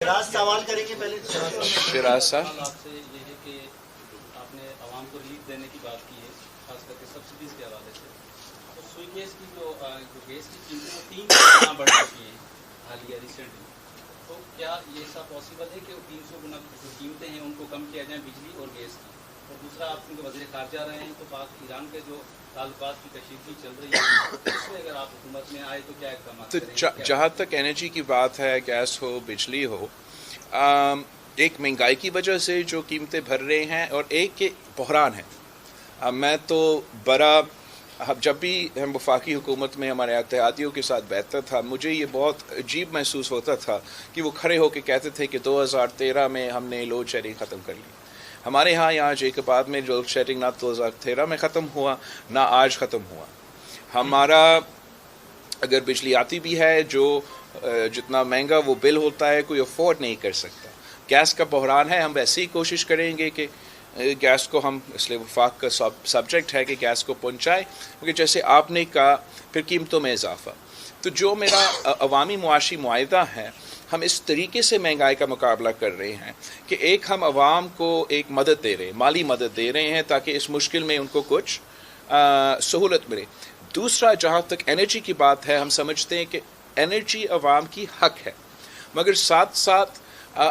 شراز سوال کریں گے پہلے. شراز صاحب، آپ سے یہ ہے کہ آپ نے عوام کو ریلیف دینے کی بات کی ہے، خاص کر کے سبسڈیز کے حوالے سے. تو سوئی گیس کی جو گیس کی قیمتیں وہ 3 گنا بڑھ چکی ہیں حالیہ ریسنٹلی. تو کیا یہ سب پاسبل ہے کہ وہ 300 گنا جو قیمتیں ہیں ان کو کم کیا جائیں بجلی اور گیس کی؟ اور دوسرا، آپ کیونکہ وزیر خارجہ رہے ہیں، تو پاک ایران کے جو تعلقات کی کشیدگی چل رہی ہے، اس میں اگر آپ حکومت میں آئے تو کیا اقدامات تو کریں گے؟ جہاں تک انرجی کی بات ہے، گیس ہو بجلی ہو، ایک مہنگائی کی وجہ سے جو قیمتیں بڑھ رہے ہیں اور ایک کہ بحران ہے. میں تو جب بھی ہم وفاقی حکومت میں ہمارے اتحادیوں کے ساتھ بیٹھتا تھا، مجھے یہ بہت عجیب محسوس ہوتا تھا کہ وہ کھڑے ہو کے کہتے تھے کہ 2013 میں ہم نے لوڈ شیڈنگ ختم کر لی. ہمارے ہاں یہاں جیکب آباد میں لوڈ شیڈنگ نہ 2013 میں ختم ہوا نہ آج ختم ہوا. ہمارا اگر بجلی آتی بھی ہے، جو جتنا مہنگا وہ بل ہوتا ہے کوئی افورڈ نہیں کر سکتا. گیس کا بحران ہے، ہم ویسے ہی کوشش کریں گے کہ گیس کو ہم، اس لیے وفاق کا سبجیکٹ ہے کہ گیس کو پہنچائے، کیونکہ جیسے آپ نے کہا پھر قیمتوں میں اضافہ. تو جو میرا عوامی معاشی معاہدہ ہے، ہم اس طریقے سے مہنگائی کا مقابلہ کر رہے ہیں کہ ایک ہم عوام کو ایک مدد دے رہے ہیں، مالی مدد دے رہے ہیں تاکہ اس مشکل میں ان کو کچھ سہولت ملے. دوسرا، جہاں تک انرجی کی بات ہے، ہم سمجھتے ہیں کہ انرجی عوام کی حق ہے، مگر ساتھ ساتھ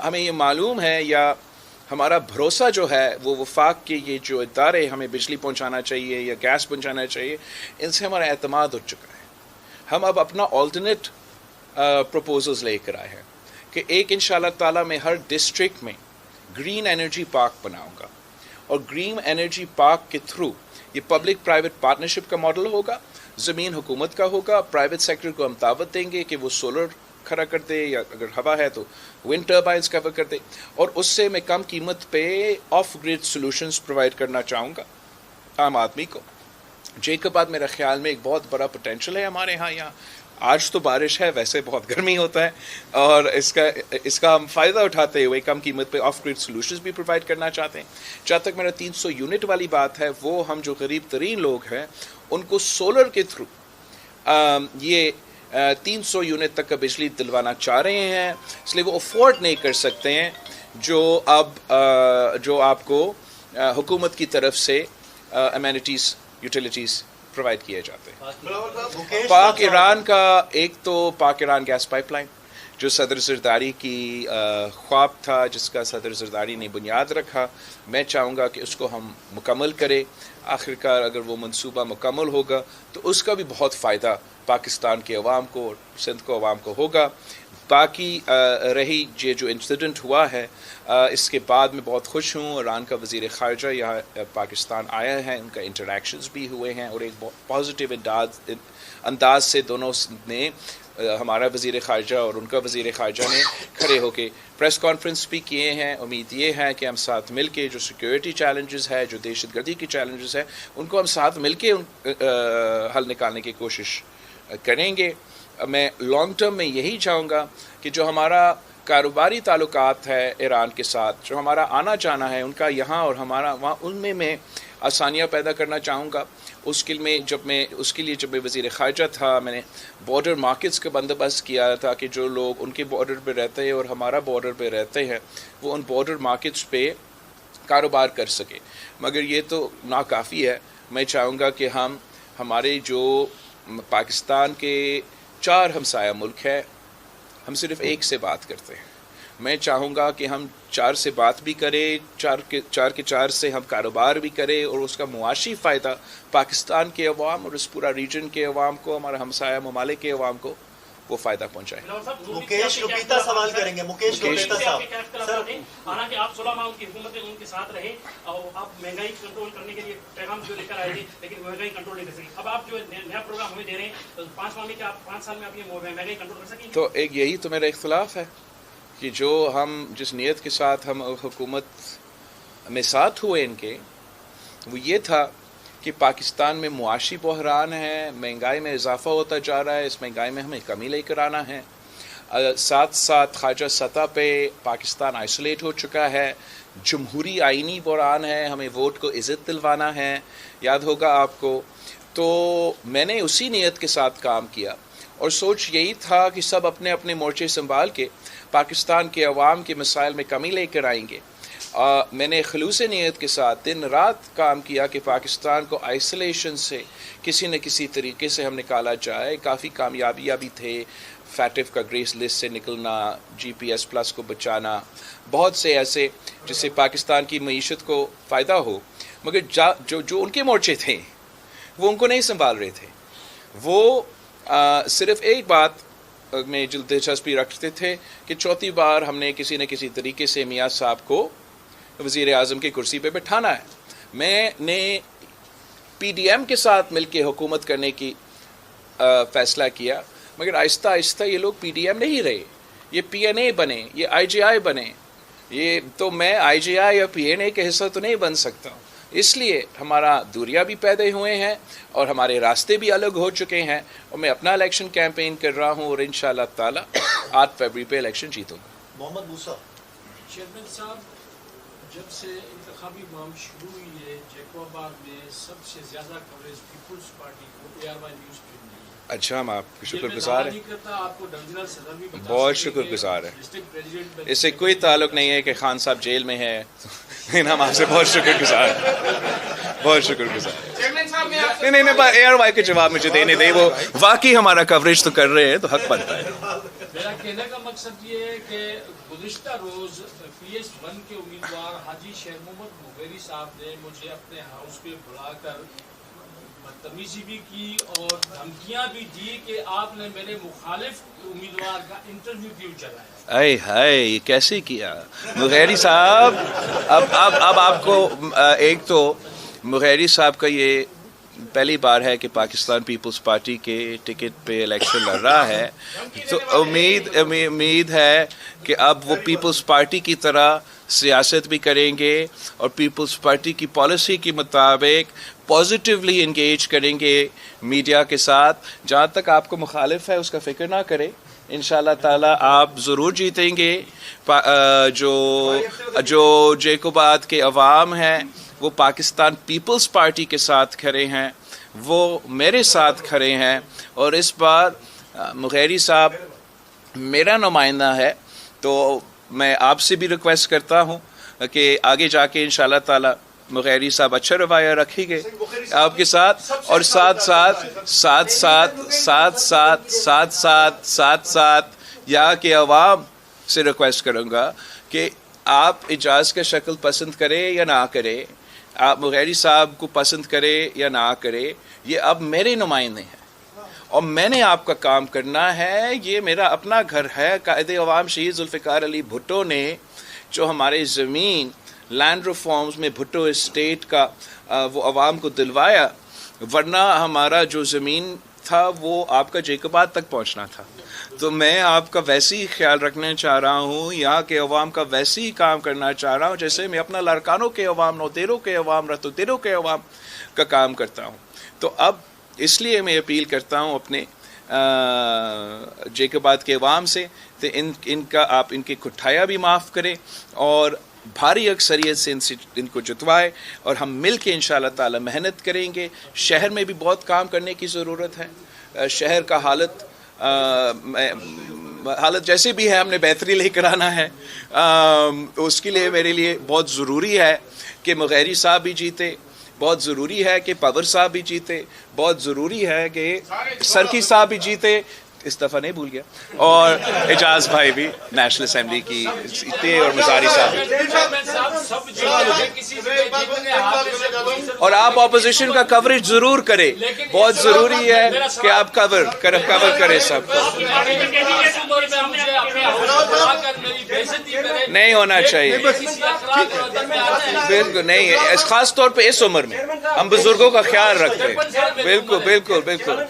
ہمیں یہ معلوم ہے یا ہمارا بھروسہ جو ہے وہ وفاق کے یہ جو ادارے ہمیں بجلی پہنچانا چاہیے یا گیس پہنچانا چاہیے، ان سے ہمارا اعتماد ہو چکا ہے. ہم اب اپنا آلٹرنیٹ پروپوزلز لے کر آئے ہیں کہ ایک انشاءاللہ تعالیٰ میں ہر ڈسٹرکٹ میں گرین انرجی پارک بناؤں گا، اور گرین انرجی پارک کے تھرو یہ پبلک پرائیویٹ پارٹنرشپ کا ماڈل ہوگا. زمین حکومت کا ہوگا، پرائیویٹ سیکٹر کو ہم دعوت دیں گے کہ وہ سولر کھڑا کر دے، یا اگر ہوا ہے تو ونڈ ٹربائنز کور کر دے، اور اس سے میں کم قیمت پہ آف گریڈ سولوشنز پرووائڈ کرنا چاہوں گا عام آدمی کو. جیکب آباد میرا خیال میں ایک بہت بڑا پوٹینشیل ہے ہمارے ہاں. یہاں آج تو بارش ہے، ویسے بہت گرمی ہوتا ہے، اور اس کا ہم فائدہ اٹھاتے ہوئے کم قیمت پہ آف گریڈ سولوشنز بھی پرووائڈ کرنا چاہتے ہیں. جہاں تک میرا 300 یونٹ والی بات ہے، وہ ہم جو غریب ترین لوگ ہیں ان کو سولر کے تھرو یہ 300 یونٹ تک کا بجلی دلوانا چاہ رہے ہیں. اس لیے وہ افورڈ نہیں کر سکتے ہیں جو آپ کو حکومت کی طرف سے امینٹیز یوٹیلیٹیز پرووائڈ کیے جاتے ہیں. پاک ایران کا ایک تو پاک ایران گیس پائپ لائن جو صدر زرداری کی خواب تھا، جس کا صدر زرداری نے بنیاد رکھا، میں چاہوں گا کہ اس کو ہم مکمل کریں. آخرکار اگر وہ منصوبہ مکمل ہوگا تو اس کا بھی بہت فائدہ پاکستان کے عوام کو اور سندھ کو عوام کو ہوگا. باقی رہی یہ جو انسیڈنٹ ہوا ہے، اس کے بعد میں بہت خوش ہوں. ایران کا وزیر خارجہ یہاں پاکستان آیا ہے، ان کا انٹریکشنز بھی ہوئے ہیں، اور ایک پازیٹیو انداز سے دونوں نے، ہمارا وزیر خارجہ اور ان کا وزیر خارجہ نے کھڑے ہو کے پریس کانفرنس بھی کیے ہیں. امید یہ ہے کہ ہم ساتھ مل کے جو سیکیورٹی چیلنجز ہے، جو دہشت گردی کی چیلنجز ہے، ان کو ہم ساتھ مل کے حل نکالنے کی کوشش کریں گے. میں لانگ ٹرم میں یہی چاہوں گا کہ جو ہمارا کاروباری تعلقات ہے ایران کے ساتھ، جو ہمارا آنا جانا ہے ان کا یہاں اور ہمارا وہاں، ان میں آسانیاں پیدا کرنا چاہوں گا. اس کے لیے جب میں وزیر خارجہ تھا، میں نے بارڈر مارکیٹس کا بندوبست کیا تھا کہ جو لوگ ان کے بارڈر پہ رہتے ہیں اور ہمارا بارڈر پہ رہتے ہیں، وہ ان بارڈر مارکیٹس پہ کاروبار کر سکے. مگر یہ تو ناکافی ہے. میں چاہوں گا کہ ہمارے جو پاکستان کے 4 ہمسایہ ملک ہے، ہم صرف ایک سے بات کرتے ہیں. میں چاہوں گا کہ ہم 4 سے بات بھی کریں، 4 کے 4 سے ہم کاروبار بھی کریں، اور اس کا معاشی فائدہ پاکستان کے عوام اور اس پورا ریجن کے عوام کو، ہمارا ہمسایہ ممالک کے عوام کو وہ فائدہ پہنچائے. مکیش روپیتا سوال کریں گے. مکیش روپیتا صاحب، حالانکہ آپ 16 ماہ ان کی حکومت میں ان کے ساتھ رہے اور آپ مہنگائی کنٹرول کرنے کے لیے پیغام جو لے کر آئے تھے، لیکن مہنگائی کنٹرول نہیں کر سکے. اب آپ جو نیا پروگرام ہمیں دے رہے ہیں 5 ماہ میں، کیا 5 سال میں آپ یہ مہنگائی کنٹرول کر سکیں؟ تو ایک یہی تو میرا اختلاف ہے کہ جس نیت کے ساتھ ہم حکومت میں ساتھ ہوئے ان کے، وہ یہ تھا کہ پاکستان میں معاشی بحران ہے، مہنگائی میں اضافہ ہوتا جا رہا ہے، اس مہنگائی میں ہمیں کمی لے کر آنا ہے. ساتھ ساتھ خارجہ سطح پہ پاکستان آئسولیٹ ہو چکا ہے، جمہوری آئینی بحران ہے، ہمیں ووٹ کو عزت دلوانا ہے، یاد ہوگا آپ کو. تو میں نے اسی نیت کے ساتھ کام کیا، اور سوچ یہی تھا کہ سب اپنے اپنے مورچے سنبھال کے پاکستان کے عوام کے مسائل میں کمی لے کر آئیں گے. میں نے خلوص نیت کے ساتھ دن رات کام کیا کہ پاکستان کو آئسولیشن سے کسی نہ کسی طریقے سے ہم نکالا جائے. کافی کامیابیاں بھی تھے، فیٹف کا گریس لسٹ سے نکلنا، GPS+ کو بچانا، بہت سے ایسے جس سے پاکستان کی معیشت کو فائدہ ہو. مگر جو ان کے مورچے تھے وہ ان کو نہیں سنبھال رہے تھے. وہ صرف ایک بات میں دلچسپی رکھتے تھے کہ چوتھی بار ہم نے کسی نہ کسی طریقے سے میاں صاحب کو وزیر اعظم کی کرسی پہ بٹھانا ہے. میں نے PDM کے ساتھ مل کے حکومت کرنے کی فیصلہ کیا، مگر آہستہ آہستہ یہ لوگ PDM نہیں رہے، یہ PNA بنے، یہ IGI بنے. یہ تو میں IGI یا PNA کے حصہ تو نہیں بن سکتا. اس لیے ہمارا دوریاں بھی پیدا ہوئے ہیں اور ہمارے راستے بھی الگ ہو چکے ہیں، اور میں اپنا الیکشن کیمپین کر رہا ہوں اور انشاءاللہ تعالی 8 فروری پہ الیکشن جیتوں گا. محمد موسیٰ. چیئرمین صاحب، جب سے انتخابی مہم شروع ہوئی ہے جیکو آباد میں سب سے زیادہ کوریج پیپلز پارٹی کو ARY نیوز پہ ملی ہے. اچھا، ہم آپ کے شکر گزار ہیں، آپ کو ڈویژنل صدر بھی بتا بہت شکر گزار ہیں. اس سے کوئی تعلق نہیں ہے کہ خان صاحب جیل میں ہے، ہم آپ سے بہت شکر گزار ہیں، بہت شکر گزار ہیں. نہیں ARY کے جواب مجھے دینے دیں، وہ واقعی ہمارا کوریج تو کر رہے ہیں تو حق بنتا ہے. میرا کہنے کا مقصد یہ ہے کہ گزشتہ روز PS1 کے امیدوار حاجی شیر محمد مغیری صاحب نے مجھے اپنے ہاؤس پہ بلا کر بدتمیزی بھی کی اور دھمکیاں بھی دی کہ آپ نے میرے مخالف امیدوار کا انٹرویو کیوں چلایا. اے ہائے، یہ کیسے کیا مغیری صاحب؟ اب آپ کو ایک تو مغیری صاحب کا یہ پہلی بار ہے کہ پاکستان پیپلز پارٹی کے ٹکٹ پہ الیکشن لڑ رہا ہے، تو امید ہے کہ اب وہ پیپلز پارٹی کی طرح سیاست بھی کریں گے اور پیپلز پارٹی کی پالیسی کے مطابق پازیٹیولی انگیج کریں گے میڈیا کے ساتھ. جہاں تک آپ کو مخالف ہے اس کا فکر نہ کریں، انشاءاللہ تعالی آپ ضرور جیتیں گے. جو جیکوباد کے عوام ہیں وہ پاکستان پیپلز پارٹی کے ساتھ کھڑے ہیں، وہ میرے ساتھ کھڑے ہیں، اور اس بار مغیری صاحب میرا نمائندہ ہے. تو میں آپ سے بھی ریکویسٹ کرتا ہوں کہ آگے جا کے انشاءاللہ تعالی مغیری صاحب اچھا رویہ رکھیں گے آپ کے ساتھ، اور ساتھ یہاں کے عوام سے ریکویسٹ کروں گا کہ آپ اعجاز کا شکل پسند کریں یا نہ کریں، آپ مغیری صاحب کو پسند کرے یا نہ کرے، یہ اب میرے نمائندے ہیں اور میں نے آپ کا کام کرنا ہے. یہ میرا اپنا گھر ہے. قائد عوام شہید ذوالفقار علی بھٹو نے جو ہمارے زمین لینڈ ریفارمز میں بھٹو اسٹیٹ کا وہ عوام کو دلوایا، ورنہ ہمارا جو زمین تھا وہ آپ کا جیکوباد تک پہنچنا تھا. تو میں آپ کا ویسے ہی خیال رکھنا چاہ رہا ہوں، یہاں کے عوام کا ویسے ہی کام کرنا چاہ رہا ہوں جیسے میں اپنا لڑکانوں کے عوام، نوتیروں کے عوام، رتوتیروں کے عوام کا کام کرتا ہوں. تو اب اس لیے میں اپیل کرتا ہوں اپنے جیکوباد کے عوام سے کہ ان کا آپ ان کی کٹھایا بھی معاف کریں اور بھاری اکثریت سے ان کو جتوائے، اور ہم مل کے انشاءاللہ تعالی محنت کریں گے. شہر میں بھی بہت کام کرنے کی ضرورت ہے. شہر کا حالت جیسے بھی ہے ہم نے بہتری لے کر آنا ہے. اس کے لیے میرے لیے بہت ضروری ہے کہ مغیری صاحب بھی جیتے، بہت ضروری ہے کہ پاور صاحب بھی جیتے، بہت ضروری ہے کہ سرکی صاحب بھی جیتے، اس دفعہ نہیں بھول گیا، اور اعجاز بھائی بھی نیشنل اسمبلی کی جیتے، اور مزاری صاحب بھی. اور آپ اپوزیشن کا کوریج ضرور کریں، بہت ضروری ہے کہ آپ کور کریں سب کو. نہیں ہونا چاہیے، بالکل نہیں، خاص طور پہ اس عمر میں ہم بزرگوں کا خیال رکھتے ہیں. بالکل بالکل بالکل.